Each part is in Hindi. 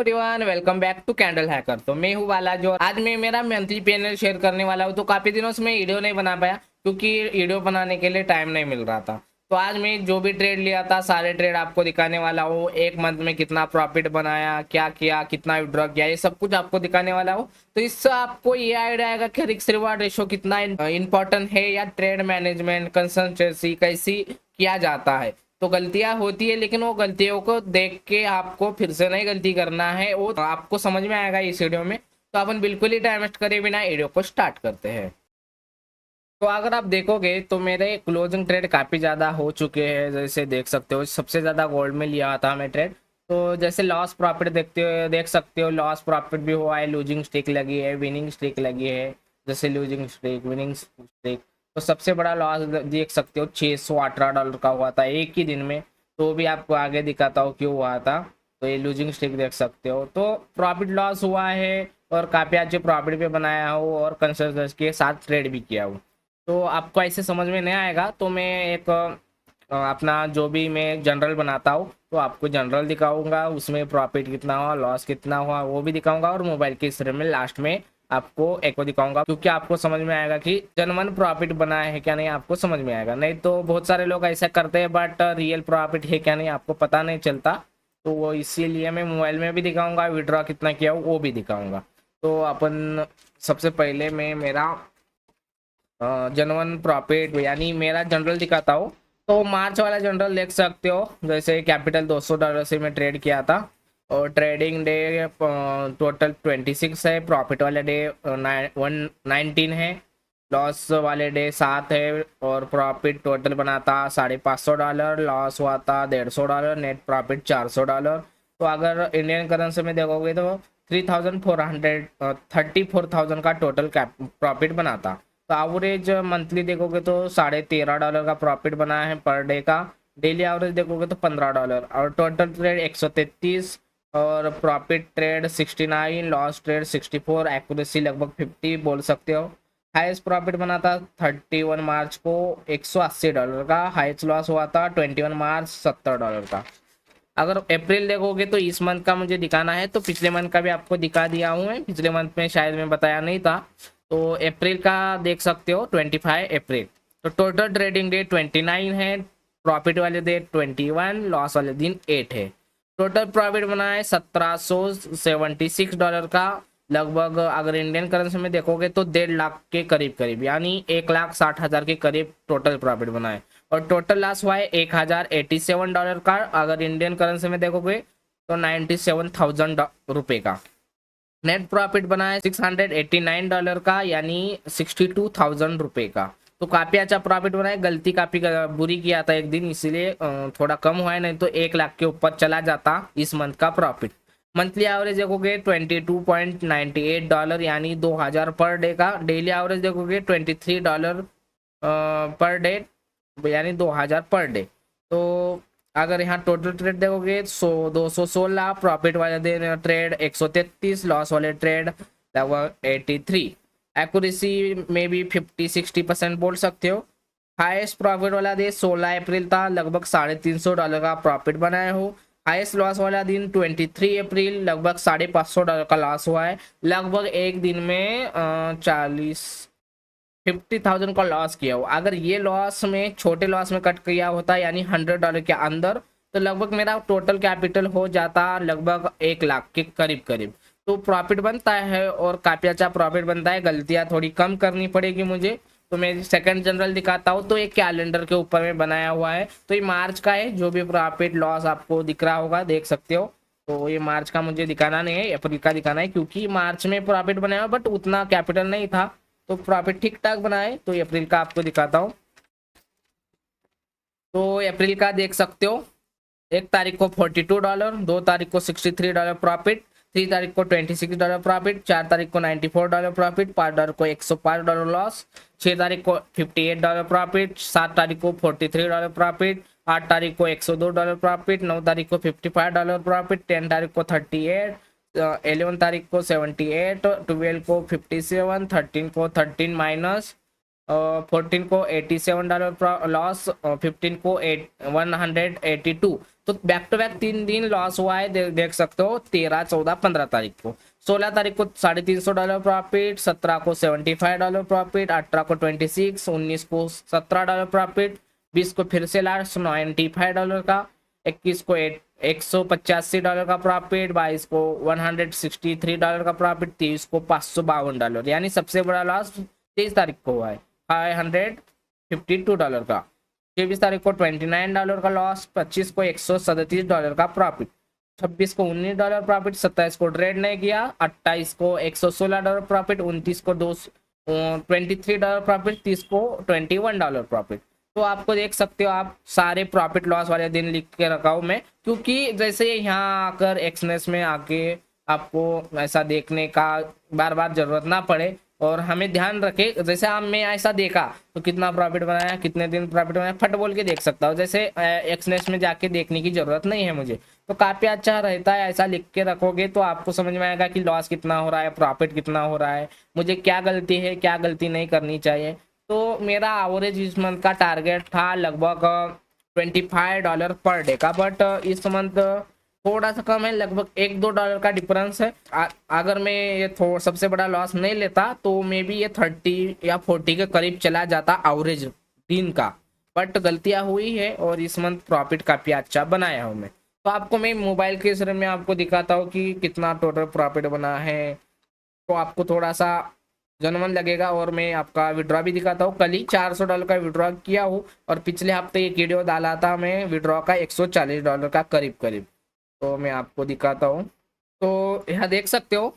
Everyone, welcome back to Candle Hacker. तो मैं हूँ बालाजी और आज मैं मेरा मंथली पैनल शेयर करने वाला हूँ। तो काफी दिनों से मैं वीडियो नहीं बना पाया क्योंकि वीडियो बनाने के लिए टाइम नहीं मिल रहा था। तो आज मैं जो भी ट्रेड लिया था सारे ट्रेड आपको दिखाने वाला हूँ। एक मंथ में कितना प्रॉफिट बनाया, क्या किया, कितना विड्रॉ किया, ये सब कुछ आपको दिखाने वाला हूँ। तो इससे आपको ये आइडिया आएगा कि रिस्क रिवार्ड रेशो कितना इंपॉर्टेंट है या ट्रेड मैनेजमेंट कंसल्टेंसी कैसी किया जाता है। तो गलतियां होती है लेकिन वो गलतियों को देख के आपको फिर से नहीं गलती करना है, वो आपको समझ में आएगा इस वीडियो में। तो अपन बिल्कुल ही टाइम वेस्ट करे बिना वीडियो को स्टार्ट करते हैं। तो अगर आप देखोगे तो मेरे क्लोजिंग ट्रेड काफ़ी ज़्यादा हो चुके हैं। जैसे देख सकते हो सबसे ज़्यादा गोल्ड में लिया था मैं ट्रेड। तो जैसे लॉस प्रॉफिट देख सकते हो, लॉस प्रॉफिट भी हुआ है, लूजिंग स्ट्रिक लगी है, विनिंग स्ट्रिक लगी है। जैसे लूजिंग स्ट्रिक, विनिंग स्ट्रिक। तो सबसे बड़ा लॉस देख सकते हो $618 का हुआ था एक ही दिन में। तो भी आपको आगे दिखाता हूँ क्यों हुआ था। तो ये लूजिंग स्ट्रिक देख सकते हो। तो प्रॉफिट लॉस हुआ है और काफ़ी अच्छे प्रॉफिट भी बनाया हूँ और कंसिस्टेंसी के साथ ट्रेड भी किया हूँ। तो आपको ऐसे समझ में नहीं आएगा तो मैं एक अपना जो भी मैं जनरल बनाता हूँ तो आपको जनरल दिखाऊंगा, उसमें प्रॉफिट कितना हुआ, लॉस कितना हुआ वो भी दिखाऊंगा, और मोबाइल के हिस्से में लास्ट में आपको एक को दिखाऊंगा, क्योंकि आपको समझ में आएगा कि जेन्युइन प्रॉफिट बना है क्या नहीं, आपको समझ में आएगा। नहीं तो बहुत सारे लोग ऐसा करते हैं बट रियल प्रॉफिट है क्या नहीं आपको पता नहीं चलता। तो वो इसीलिए मैं मोबाइल में भी दिखाऊंगा, विड्रॉ कितना किया वो भी दिखाऊंगा। तो अपन सबसे पहले मैं मेरा जनवन प्रॉफिट यानी मेरा जनरल दिखाता हूँ। तो मार्च वाला जनरल देख सकते हो। जैसे कैपिटल $200 से मैं ट्रेड किया था और ट्रेडिंग डे टोटल 26 है, प्रॉफिट वाले डे 119 है, लॉस वाले डे 7 है, और प्रॉफिट टोटल बना था $550, लॉस हुआ था $150, नेट प्रॉफिट $400। तो अगर इंडियन करेंसी में देखोगे तो 34,000 का टोटल प्रॉफिट बना था। तो एवरेज मंथली देखोगे तो $13.5 का प्रॉफिट बना है पर डे का। डेली एवरेज देखोगे तो $15 और टोटल ट्रेड 133 और profit trade 69, loss trade 64, accuracy लगभग 50 बोल सकते हो। हाईएस्ट प्रॉफिट बना था 31 मार्च को $180 का, हाईएस्ट लॉस हुआ था 21 मार्च $70 का। अगर अप्रैल देखोगे तो इस मंथ का मुझे दिखाना है, तो पिछले मंथ का भी आपको दिखा दिया हूँ मैं, पिछले मंथ में शायद मैं बताया नहीं था। तो अप्रैल का देख सकते हो 25 अप्रैल। तो टोटल ट्रेडिंग डे 29 है, प्रॉफिट वाले डे 21, लॉस वाले दिन 8 है। टोटल प्रॉफिट बना है $1776 का, लगभग अगर इंडियन करेंसी में देखोगे तो 1.5 लाख के करीब करीब, यानी 1,60,000 के करीब टोटल प्रॉफिट बना है। और टोटल लॉस हुआ है $1,087 का, अगर इंडियन करेंसी में देखोगे तो 97,000 रुपये का। नेट प्रॉफिट बना है $689 का, यानी 62,000 रुपये का। तो काफी अच्छा प्रॉफिट बना है। गलती काफी बुरी किया था एक दिन, इसीलिए थोड़ा कम हुआ है, नहीं तो 1 लाख के ऊपर चला जाता इस मंथ का प्रॉफिट। मंथली एवरेज देखोगे $22.98, यानी 2,000 पर डे का। डेली एवरेज देखोगे $23 पर डे, यानी 2,000 पर डे। तो अगर यहाँ टोटल ट्रेड देखोगे 216, प्रॉफिट वाले दिन ट्रेड 133, लॉस वाले ट्रेड लगभग 83, एक्यूरेसी में भी 50-60% बोल सकते हो। हाईएस्ट प्रॉफिट वाला दिन 16 अप्रैल था, लगभग $350 का प्रॉफिट बनाया हो। हाईएस्ट लॉस वाला दिन 23 अप्रैल, लगभग $550 का लॉस हुआ है। लगभग एक दिन में 50,000 का लॉस किया हो। अगर ये लॉस में छोटे लॉस में कट किया होता यानी $100 के अंदर, तो लगभग मेरा टोटल कैपिटल हो जाता लगभग 1 लाख के करीब करीब। तो प्रॉफिट बनता है और काफ़ी अच्छा प्रॉफिट बनता है। गलतियां थोड़ी कम करनी पड़ेगी मुझे। तो मैं सेकंड जनरल दिखाता हूँ। तो एक कैलेंडर के ऊपर में बनाया हुआ है, तो ये मार्च का है। जो भी प्रॉफिट लॉस आपको दिख रहा होगा देख सकते हो। तो ये मार्च का मुझे दिखाना नहीं है, अप्रैल का दिखाना है, क्योंकि मार्च में प्रॉफिट बनाया बट उतना कैपिटल नहीं था, तो प्रॉफिट ठीक ठाक बनाए। तो अप्रैल का आपको दिखाता हूँ। तो अप्रैल का देख सकते हो, 1 तारीख को $42, 2 तारीख को $63 प्रॉफिट, 3 तारीख को $26 प्रॉफिट, 4 तारीख को $94 प्रॉफिट, $5 को $105 लॉस, 6 तारीख को $58 प्रॉफिट, 7 तारीख को $43 प्रॉफिट, 8 तारीख को $102 प्रॉफिट, 9 तारीख को $55 प्रॉफिट, 10 तारीख को 38, 11 तारीख को 78, 12 को 57, 13 को 13 माइनस, 14 को $87 लॉस, 15 को 182। तो बैक टू बैक 3 दिन लॉस हुआ है, देख सकते हो 13, 14, 15 तारीख को। 16 तारीख को $350 प्रॉफिट, 17 को $75 प्रॉफिट, 18 को 26, 19 को $17 प्रॉफिट, 20 को फिर से लास्ट $95 का, 21 को $185 का प्रॉफिट, 22 को $163 का प्रॉफिट, 23 को $552, यानी सबसे बड़ा लॉस 23 तारीख को हुआ है $552 का। 24 तारीख को $29 का लॉस, 25 को $137 का प्रॉफिट, 26 को $19 प्रॉफिट, 27 को ट्रेड नहीं किया, 28 को $116 प्रॉफिट, 29 को $23 प्रॉफिट, 30 को $21 प्रॉफिट। तो आपको देख सकते हो, आप सारे प्रॉफिट लॉस वाले दिन लिख के रखा हूँ मैं, क्योंकि जैसे यहाँ आकर एक्सनेस में आके आपको ऐसा देखने का बार बार जरूरत ना पड़े और हमें ध्यान रखे। जैसे आप मैं ऐसा देखा तो कितना प्रॉफिट बनाया, कितने दिन प्रॉफिट बनाया, फट बोल के देख सकता हूँ। जैसे एक्सनेस में जाके देखने की जरूरत नहीं है मुझे, तो काफी अच्छा रहता है। ऐसा लिख के रखोगे तो आपको समझ में आएगा कि लॉस कितना हो रहा है, प्रॉफिट कितना हो रहा है, मुझे क्या गलती है, क्या गलती नहीं करनी चाहिए। तो मेरा एवरेज इस मंथ का टारगेट था लगभग $25 पर डे का, बट इस मंथ थोड़ा सा कम है, लगभग $1-2 का डिफरेंस है। अगर मैं ये सबसे बड़ा लॉस नहीं लेता तो मे बी ये 30 या 40 के करीब चला जाता एवरेज दिन का, बट गलतियां हुई है और इस मंथ प्रॉफिट काफी अच्छा बनाया हूं मैं। तो आपको मैं मोबाइल के स्क्रीन में आपको दिखाता हूँ कि कितना टोटल प्रॉफिट बना है, तो आपको थोड़ा सा जनमन लगेगा। और मैं आपका विड्रॉ भी दिखाता हूँ। कल ही $400 का विड्रॉ किया हूँ और पिछले हफ्ते एक वीडियो डाला था मैं विड्रॉ का $140 का करीब करीब। तो मैं आपको दिखाता हूँ। तो यहाँ देख सकते हो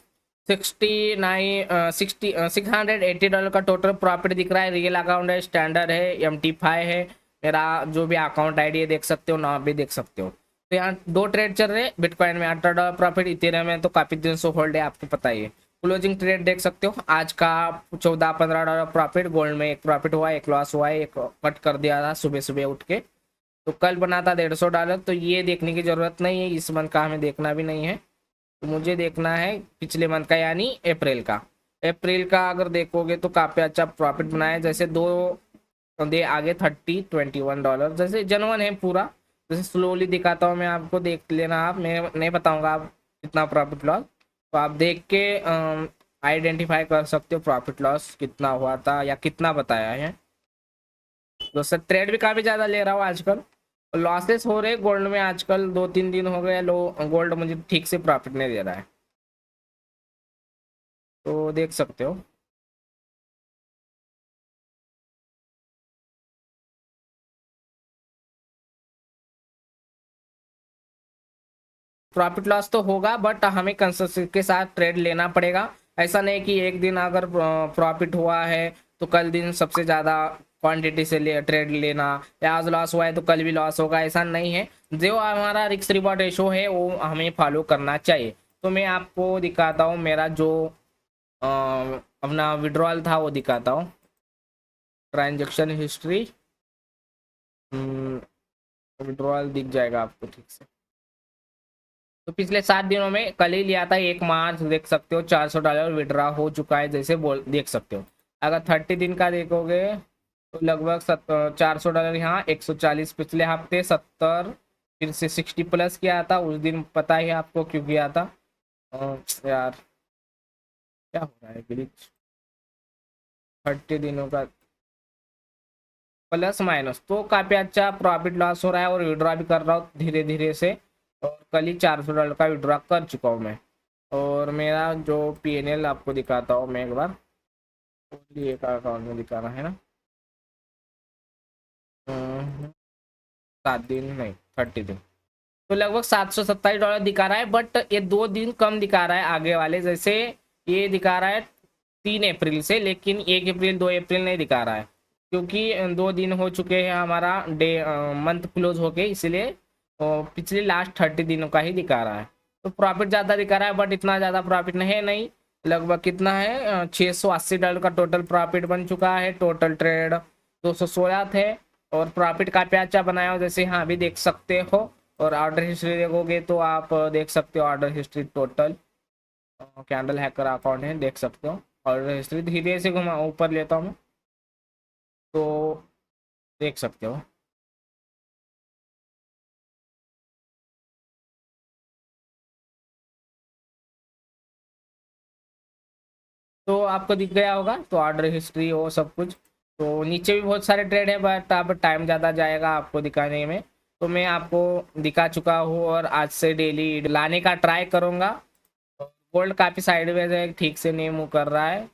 680 का टोटल प्रॉफिट दिख रहा है। रियल अकाउंट है, स्टैंडर्ड है, MT5 है, मेरा जो भी अकाउंट आईडी है देख सकते हो, नाम भी देख सकते हो। तो यहाँ 2 ट्रेड चल रहे हैं। बिटकॉइन में $18 प्रॉफिट, इथेरियम में तो काफी दिन से होल्ड है, आपको पता ही है। क्लोजिंग ट्रेड देख सकते हो, आज का $14-15 प्रॉफिट। गोल्ड में एक प्रॉफिट हुआ है, एक लॉस हुआ है, एक कट कर दिया था सुबह सुबह उठ के। तो कल बना था $150, तो ये देखने की जरूरत नहीं है, इस मंथ का हमें देखना भी नहीं है। तो मुझे देखना है पिछले मंथ का, यानी अप्रैल का। अप्रैल का अगर देखोगे तो काफी अच्छा प्रॉफिट बनाया। जैसे दो दे आगे $21, जैसे जनवन है पूरा। जैसे स्लोली दिखाता हूँ मैं आपको, देख लेना आप, मैं नहीं बताऊंगा आप कितना प्रॉफिट लॉस, तो आप देख के आइडेंटिफाई कर सकते हो प्रॉफिट लॉस कितना हुआ था या कितना बताया है। दोस्तों ट्रेड भी काफी ज्यादा ले रहा हूँ आजकल, लॉसेस हो रहे गोल्ड में आजकल। 2-3 दिन हो गए लो, गोल्ड मुझे ठीक से प्रॉफिट नहीं दे रहा है, तो देख सकते हो। प्रॉफिट लॉस तो होगा, बट हमें कंसिस्टेंसी के साथ ट्रेड लेना पड़ेगा। ऐसा नहीं कि एक दिन अगर प्रॉफिट हुआ है तो कल दिन सबसे ज्यादा क्वांटिटी से ट्रेड लेना, या आज लॉस हुआ है तो कल भी लॉस होगा, ऐसा नहीं है। जो हमारा रिस्क रिवॉर्ड रेशो है वो हमें फॉलो करना चाहिए। तो मैं आपको दिखाता हूँ मेरा जो अपना विड्रॉल था वो दिखाता हूँ। ट्रांजेक्शन हिस्ट्री, विड्रॉल दिख जाएगा आपको ठीक से। तो पिछले 7 दिनों में कल ही लिया था 1 मार्च, देख सकते हो $400 विड्रॉ हो चुका है, जैसे बोल देख सकते हो। अगर 30 दिन का देखोगे तो लगभग $400 यहाँ, 140 पिछले हफ्ते, 70, फिर से 60 प्लस किया था उस दिन, पता ही है आपको क्यों किया था। यार क्या हो रहा है ग्लिच, 30 दिनों का प्लस माइनस, तो काफी अच्छा प्रॉफिट लॉस हो रहा है। और विड्रॉ भी कर रहा हूँ धीरे धीरे से, और कल ही $400 का विड्रॉ कर चुका हूँ मैं। और मेरा जो PNL आपको दिखाता हूँ मैं एक बार, एक अकाउंट में दिखाना है ना। 7 दिन नहीं, 30 दिन, तो लगभग $727 दिखा रहा है। बट ये 2 दिन कम दिखा रहा है आगे वाले, जैसे ये दिखा रहा है 3 अप्रैल से, लेकिन 1 अप्रैल 2 अप्रैल नहीं दिखा रहा है, क्योंकि 2 दिन हो चुके हैं हमारा डे मंथ क्लोज होके, इसलिए पिछले लास्ट 30 दिनों का ही दिखा रहा है। तो प्रॉफिट ज़्यादा दिखा रहा है, बट इतना ज़्यादा प्रॉफिट नहीं है, नहीं। लगभग कितना है, $680 का टोटल प्रॉफिट बन चुका है। टोटल ट्रेड 216 थे और प्रॉफिट काफ़ी अच्छा बनाया हो, जैसे यहाँ भी देख सकते हो। और ऑर्डर हिस्ट्री देखोगे तो आप देख सकते हो order history total, candle hacker account है, देख सकते हो ऑर्डर हिस्ट्री। धीरे से घुमा ऊपर लेता हूँ मैं, तो देख सकते हो। तो आपको दिख गया होगा, तो ऑर्डर हिस्ट्री वो सब कुछ। तो नीचे भी बहुत सारे ट्रेड है, बट अब टाइम ज़्यादा जाएगा आपको दिखाने में। तो मैं आपको दिखा चुका हूँ और आज से डेली लाने का ट्राई करूँगा। गोल्ड काफ़ी साइडवेज है, ठीक से नहीं मूव कर रहा है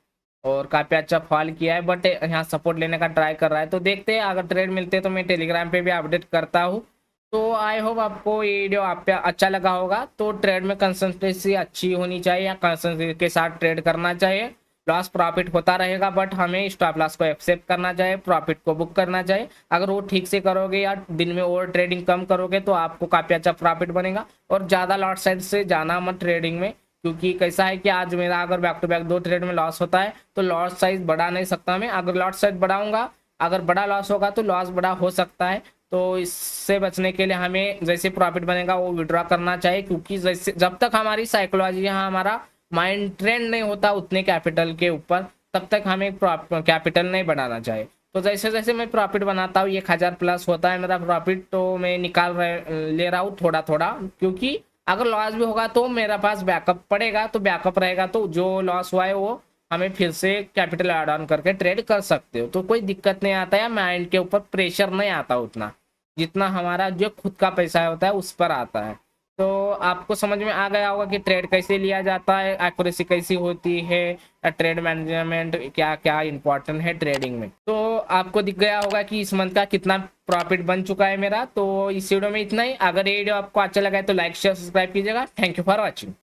और काफ़ी अच्छा फॉल किया है, बट यहाँ सपोर्ट लेने का ट्राई कर रहा है। तो देखते हैं, अगर ट्रेड मिलते हैं तो मैं टेलीग्राम पे भी अपडेट करता हूँ। तो आई होप आपको ये वीडियो आप पे अच्छा लगा होगा। तो ट्रेड में कंसिस्टेंसी अच्छी होनी चाहिए, या कंसिस्टेंसी के साथ ट्रेड करना चाहिए। लॉस प्रॉफिट होता रहेगा, बट हमें स्टॉप लॉस को एक्सेप्ट करना चाहिए, प्रॉफिट को बुक करना चाहिए। अगर वो ठीक से करोगे या दिन में ओवर ट्रेडिंग कम करोगे तो आपको काफ़ी अच्छा प्रॉफिट बनेगा। और ज़्यादा लॉट साइड से जाना मत ट्रेडिंग में, क्योंकि कैसा है कि आज मेरा अगर बैक टू बैक 2 ट्रेड में लॉस होता है तो लॉट साइज बढ़ा नहीं सकता मैं। अगर लॉट साइज बढ़ाऊंगा, अगर बड़ा लॉस होगा तो लॉस बड़ा हो सकता है। तो इससे बचने के लिए हमें जैसे प्रॉफिट बनेगा वो विड्रॉ करना चाहिए, क्योंकि जैसे जब तक हमारी साइकोलॉजी, यहाँ हमारा माइंड ट्रेंड नहीं होता उतने कैपिटल के ऊपर, तब तक हमें कैपिटल नहीं बनाना चाहिए। तो जैसे जैसे मैं प्रॉफिट बनाता हूँ, 1000 प्लस होता है मेरा प्रॉफिट, तो मैं ले रहा हूँ थोड़ा थोड़ा, क्योंकि अगर लॉस भी होगा तो मेरा पास बैकअप पड़ेगा, तो बैकअप रहेगा तो जो लॉस हुआ है वो हमें फिर से कैपिटल ऐड ऑन करके ट्रेड कर सकते हो। तो कोई दिक्कत नहीं आता है, माइंड के ऊपर प्रेशर नहीं आता उतना, जितना हमारा जो खुद का पैसा होता है उस पर आता है। तो आपको समझ में आ गया होगा कि ट्रेड कैसे लिया जाता है, एक्यूरेसी कैसी होती है, ट्रेड मैनेजमेंट क्या क्या इंपॉर्टेंट है ट्रेडिंग में। तो आपको दिख गया होगा कि इस मंथ का कितना प्रॉफिट बन चुका है मेरा। तो इस वीडियो में इतना ही। अगर ये वीडियो आपको अच्छा लगा है तो लाइक शेयर सब्सक्राइब कीजिएगा। Thank you for watching.